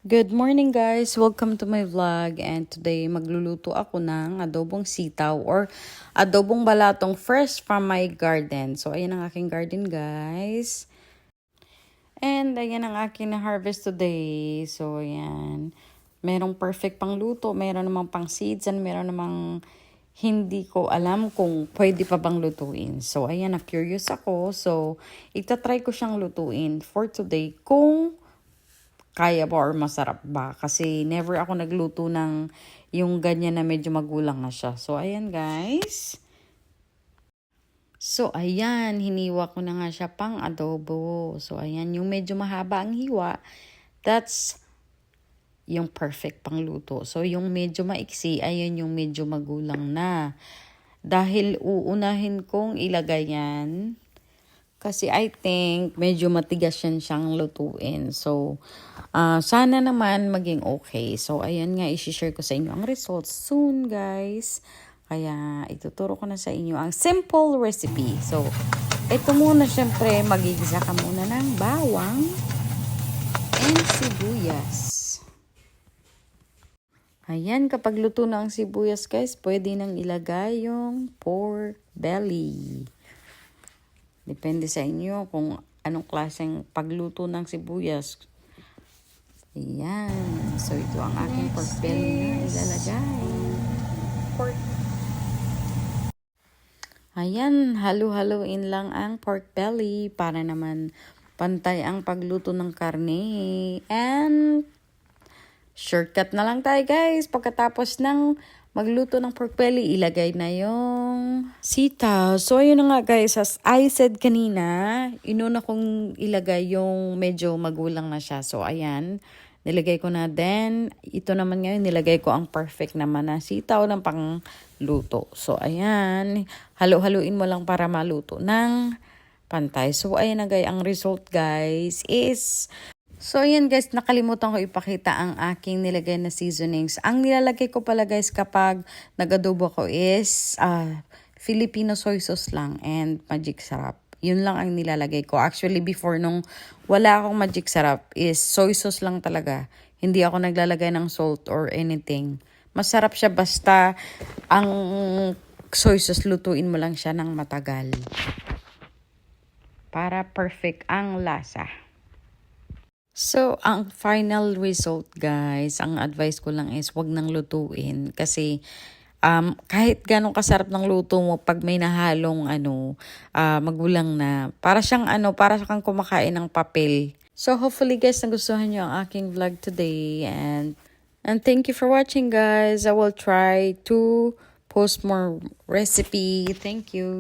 Good morning guys! Welcome to my vlog and today magluluto ako ng adobong sitaw or adobong balatong fresh from my garden. So ayan ang aking garden guys. And ayan ang aking na-harvest today. So ayan. Merong perfect pang luto, meron namang pang seeds and meron namang hindi ko alam kung pwede pa bang lutuin. So ayan, na-curious ako. So itatry ko siyang lutuin for today kung kaya ba or masarap ba. Kasi never ako nagluto ng yung ganyan na medyo magulang na siya. So, ayan guys. So, ayan. Hiniwa ko na nga siya pang adobo. So, ayan. Yung medyo mahaba ang hiwa. That's yung perfect pang luto. So, yung medyo maiksi, ayan yung medyo magulang na. Dahil uunahin kong ilagay yan. Kasi I think medyo matigas yan siyang lutuin. So, sana naman maging okay. So, ayan nga, isi-share ko sa inyo ang results soon, guys. Kaya, ituturo ko na sa inyo ang simple recipe. So, ito muna, syempre, magigisa ka muna ng bawang and sibuyas. Ayan, kapag luto na ang sibuyas, guys, pwede nang ilagay yung pork belly. Depende sa inyo kung anong klaseng pagluto ng sibuyas. Ayan. So, ito ang aking pork belly na ilalagay. Pork. Ayan, halu-haluin lang ang pork belly para naman pantay ang pagluto ng karne. And shortcut na lang tayo guys. Pagkatapos ng magluto ng pork belly, ilagay na yung sitaw. So, ayun na nga guys, as I said kanina, inuna kong ilagay yung medyo magulang na siya. So, ayan, nilagay ko na. Then, ito naman ngayon, nilagay ko ang perfect naman na sitaw ng pangluto. So, ayan, halo-haluin mo lang para maluto ng pantay. So, ayan na guys, ang result guys is... So, ayan guys, nakalimutan ko ipakita ang aking nilagay na seasonings. Ang nilalagay ko pala guys kapag nag-adobo ko is Filipino soy sauce lang and magic sarap. Yun lang ang nilalagay ko. Actually, before nung wala akong magic sarap is soy sauce lang talaga. Hindi ako naglalagay ng salt or anything. Masarap siya basta ang soy sauce lutuin mo lang siya ng matagal. Para perfect ang lasa. So, ang final result guys, ang advice ko lang is wag nang lutuin kasi kahit ganong kasarap ng luto mo pag may nahalong magulang na, para siyang kumakain ng papel. So, hopefully guys, nagustuhan niyo ang aking vlog today and thank you for watching guys. I will try to post more recipe. Thank you.